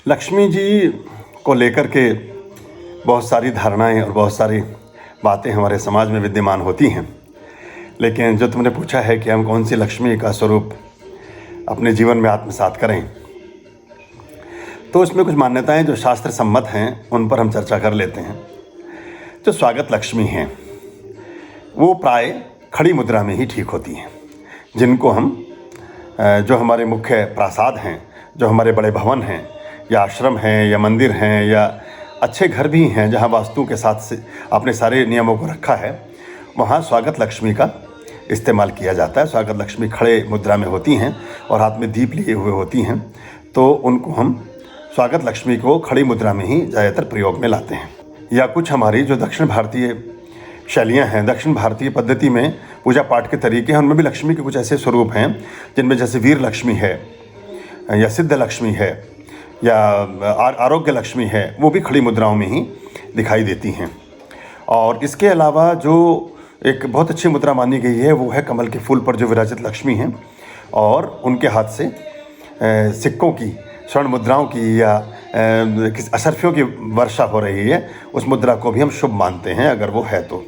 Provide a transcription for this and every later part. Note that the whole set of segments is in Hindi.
लक्ष्मी जी को लेकर के बहुत सारी धारणाएं और बहुत सारी बातें हमारे समाज में विद्यमान होती हैं। लेकिन जो तुमने पूछा है कि हम कौन सी लक्ष्मी का स्वरूप अपने जीवन में आत्मसात करें, तो उसमें कुछ मान्यताएं जो शास्त्र सम्मत हैं उन पर हम चर्चा कर लेते हैं। जो स्वागत लक्ष्मी हैं वो प्राय खड़ी मुद्रा में ही ठीक होती हैं, जिनको हम जो हमारे मुख्य प्रासाद हैं, जो हमारे बड़े भवन हैं या आश्रम हैं या मंदिर हैं या अच्छे घर भी हैं जहाँ वास्तु के साथ से अपने सारे नियमों को रखा है, वहाँ स्वागत लक्ष्मी का इस्तेमाल किया जाता है। स्वागत लक्ष्मी खड़े मुद्रा में होती हैं और हाथ में दीप लिए हुए होती हैं, तो उनको हम स्वागत लक्ष्मी को खड़ी मुद्रा में ही ज़्यादातर प्रयोग में लाते हैं। या कुछ हमारी जो दक्षिण भारतीय शैलियाँ हैं, दक्षिण भारतीय पद्धति में पूजा पाठ के तरीके हैं, उनमें भी लक्ष्मी के कुछ ऐसे स्वरूप हैं जिनमें जैसे वीर लक्ष्मी है या सिद्ध लक्ष्मी है या आरोग्य लक्ष्मी है, वो भी खड़ी मुद्राओं में ही दिखाई देती हैं। और इसके अलावा जो एक बहुत अच्छी मुद्रा मानी गई है वो है कमल के फूल पर जो विराजित लक्ष्मी हैं और उनके हाथ से सिक्कों की, स्वर्ण मुद्राओं की या किस अशर्फियों की वर्षा हो रही है, उस मुद्रा को भी हम शुभ मानते हैं अगर वो है तो।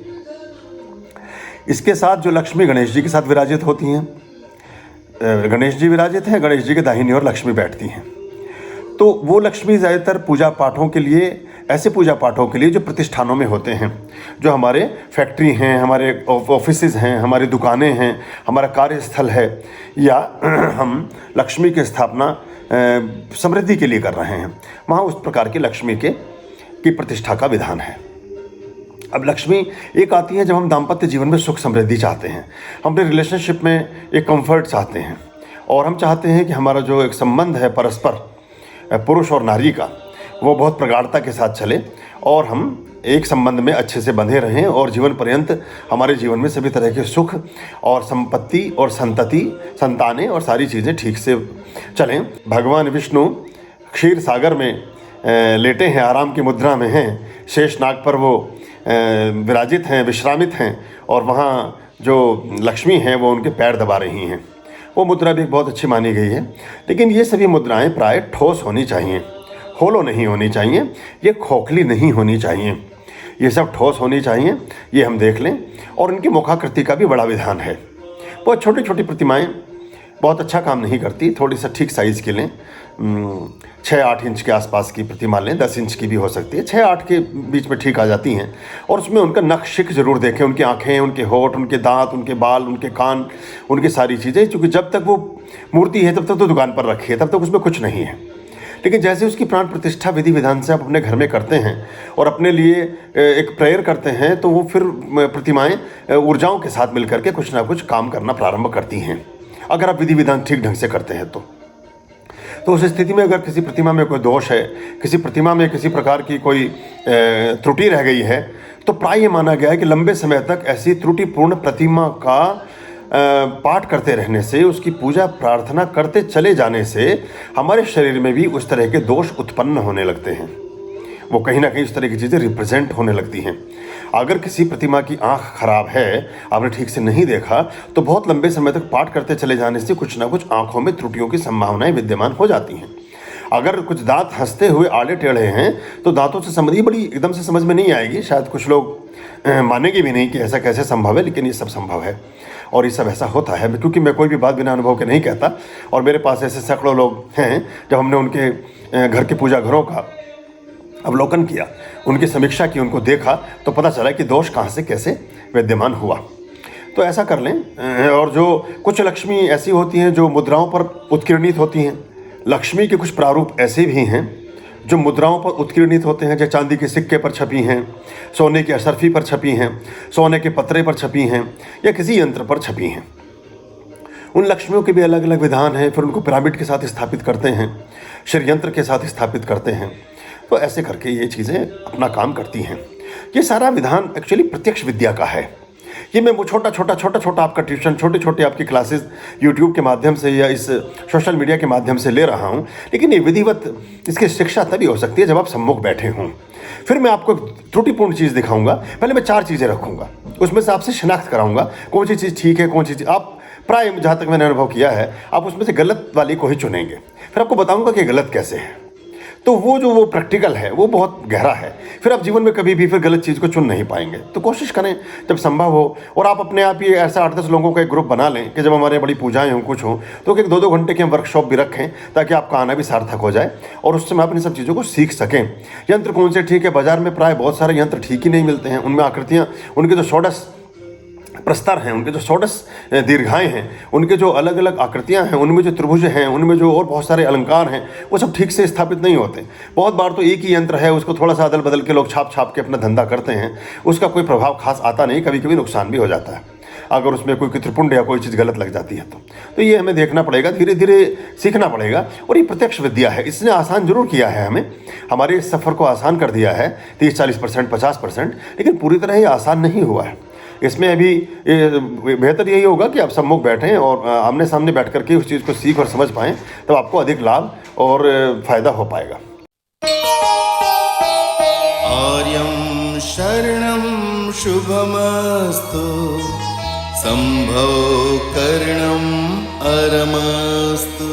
इसके साथ जो लक्ष्मी गणेश जी के साथ विराजित होती हैं, गणेश जी विराजित हैं, गणेश जी के दाहिनी ओर लक्ष्मी बैठती हैं, तो वो लक्ष्मी ज़्यादातर पूजा पाठों के लिए, ऐसे पूजा पाठों के लिए जो प्रतिष्ठानों में होते हैं, जो हमारे फैक्ट्री हैं, हमारे ऑफिसेज हैं, हमारी दुकानें हैं, हमारा कार्यस्थल है, या हम लक्ष्मी की स्थापना समृद्धि के लिए कर रहे हैं, वहाँ उस प्रकार की लक्ष्मी की प्रतिष्ठा का विधान है। अब लक्ष्मी एक आती है जब हम दाम्पत्य जीवन में सुख समृद्धि चाहते हैं, हम अपने रिलेशनशिप में एक कंफर्ट चाहते हैं और हम चाहते हैं कि हमारा जो एक संबंध है परस्पर पुरुष और नारी का, वो बहुत प्रगाढ़ता के साथ चले और हम एक संबंध में अच्छे से बंधे रहें और जीवन पर्यंत हमारे जीवन में सभी तरह के सुख और संपत्ति और संतानें और सारी चीज़ें ठीक से चलें। भगवान विष्णु क्षीर सागर में लेटे हैं, आराम की मुद्रा में हैं, शेष नाग पर वो विराजित हैं, विश्रामित हैं और वहाँ जो लक्ष्मी हैं वो उनके पैर दबा रही हैं। वो मुद्रा भी बहुत अच्छी मानी गई है। लेकिन ये सभी मुद्राएं प्राय ठोस होनी चाहिए, होलो नहीं होनी चाहिए, ये खोखली नहीं होनी चाहिए, ये सब ठोस होनी चाहिए, ये हम देख लें। और इनकी मुखाकृति का भी बड़ा विधान है। बहुत छोटी छोटी प्रतिमाएं बहुत अच्छा काम नहीं करती, थोड़ी सा ठीक साइज़ के लें, 6-8 इंच के आसपास की प्रतिमा लें, 10 इंच की भी हो सकती है, 6-8 के बीच में ठीक आ जाती हैं। और उसमें उनका नक्शिक ज़रूर देखें, उनकी आँखें, उनके होंठ, उनके दांत, उनके बाल, उनके कान, उनकी सारी चीज़ें, क्योंकि जब तक वो मूर्ति है तब तक तो दुकान पर रखी है, तब तक उसमें कुछ नहीं है। लेकिन जैसे उसकी प्राण प्रतिष्ठा विधि विधान से आप अपने घर में करते हैं और अपने लिए एक प्रेयर करते हैं, तो वो फिर प्रतिमाएँ ऊर्जाओं के साथ मिल के कुछ ना कुछ काम करना प्रारंभ करती हैं, अगर आप विधि विधान ठीक ढंग से करते हैं तो उस स्थिति में अगर किसी प्रतिमा में कोई दोष है, किसी प्रतिमा में किसी प्रकार की कोई त्रुटि रह गई है, तो प्राय ये माना गया है कि लंबे समय तक ऐसी त्रुटिपूर्ण प्रतिमा का पाठ करते रहने से, उसकी पूजा प्रार्थना करते चले जाने से हमारे शरीर में भी उस तरह के दोष उत्पन्न होने लगते हैं। वो कहीं ना कहीं उस तरह की चीज़ें रिप्रेजेंट होने लगती हैं। अगर किसी प्रतिमा की आँख खराब है, आपने ठीक से नहीं देखा, तो बहुत लंबे समय तक पाठ करते चले जाने से कुछ ना कुछ आँखों में त्रुटियों की संभावनाएं विद्यमान हो जाती हैं। अगर कुछ दांत हंसते हुए आड़े टेढ़े हैं तो दांतों से संबंधी बड़ी एकदम से समझ में नहीं आएगी, शायद कुछ लोग मानेंगे भी नहीं कि ऐसा कैसे संभव है, लेकिन ये सब संभव है और ये सब ऐसा होता है। क्योंकि मैं कोई भी बात बिना अनुभव के नहीं कहता और मेरे पास ऐसे सैकड़ों लोग हैं, जब हमने उनके घर के पूजा घरों का अवलोकन किया, उनकी समीक्षा की, उनको देखा, तो पता चला कि दोष कहाँ से कैसे विद्यमान हुआ। तो ऐसा कर लें। और जो कुछ लक्ष्मी ऐसी होती हैं जो मुद्राओं पर उत्कीर्णित होती हैं, लक्ष्मी के कुछ प्रारूप ऐसे भी हैं जो मुद्राओं पर उत्कीर्णित होते हैं, जैसे चांदी के सिक्के पर छपी हैं, सोने की अशर्फी पर छपी हैं, सोने के पत्रे पर छपी हैं या किसी यंत्र पर छपी हैं। उन लक्ष्मियों के भी अलग अलग विधान हैं। फिर उनको पिरामिड के साथ स्थापित करते हैं, षड्यंत्र के साथ स्थापित करते हैं, तो ऐसे करके ये चीज़ें अपना काम करती हैं। ये सारा विधान एक्चुअली प्रत्यक्ष विद्या का है। ये मैं वो छोटा छोटा आपका ट्यूशन, छोटे छोटे आपकी क्लासेस यूट्यूब के माध्यम से या इस सोशल मीडिया के माध्यम से ले रहा हूँ, लेकिन ये विधिवत इसकी शिक्षा तभी हो सकती है जब आप सम्मुख बैठे हों। फिर मैं आपको त्रुटिपूर्ण चीज़ दिखाऊंगा। पहले मैं 4 चीज़ें रखूँगा, उसमें से आपसे शिनाख्त कराऊँगा कौन सी चीज़ ठीक है, कौन सी चीज़ आप प्राय जहाँ तक मैंने अनुभव किया है आप उसमें से गलत वाली को ही चुनेंगे। फिर आपको बताऊँगा कि गलत कैसे है। तो वो प्रैक्टिकल है वो बहुत गहरा है। फिर आप जीवन में कभी भी फिर गलत चीज़ को चुन नहीं पाएंगे। तो कोशिश करें जब संभव हो, और आप अपने आप ही ऐसा 8-10 लोगों का एक ग्रुप बना लें कि जब हमारे यहाँ बड़ी पूजाएं हों कुछ हों तो एक 2-2 घंटे की हम वर्कशॉप भी रखें, ताकि आपका आना भी सार्थक हो जाए और उससे हम अपनी सब चीज़ों को सीख सकें। यंत्र कौन से ठीक है, बाजार में प्राय बहुत सारे यंत्र ठीक ही नहीं मिलते हैं। उनमें आकृतियाँ, उनके जो षोडश प्रस्तर हैं, उनके जो षोडश दीर्घाएं हैं, उनके जो अलग अलग आकृतियां हैं, उनमें जो त्रिभुज हैं, उनमें जो और बहुत सारे अलंकार हैं, वो सब ठीक से स्थापित नहीं होते। बहुत बार तो एक ही यंत्र है, उसको थोड़ा सा अदल बदल के लोग छाप छाप के अपना धंधा करते हैं, उसका कोई प्रभाव खास आता नहीं, कभी कभी नुकसान भी हो जाता है अगर उसमें कोई त्रिपुंड या कोई चीज़ गलत लग जाती है तो ये हमें देखना पड़ेगा, धीरे धीरे सीखना पड़ेगा। और ये प्रत्यक्ष विद्या है, इसने आसान जरूर किया है, हमारे इस सफ़र को आसान कर दिया है 30-40%, 50%, लेकिन पूरी तरह ये आसान नहीं हुआ है। इसमें अभी बेहतर यही होगा कि आप सम्मुख बैठें और आमने सामने बैठ करके उस चीज़ को सीख और समझ पाएँ, तब आपको अधिक लाभ और फायदा हो पाएगा। आर्यं शरणं शुभमस्तु, संभव करणं अरमस्तु।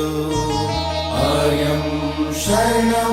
आर्यं शरणं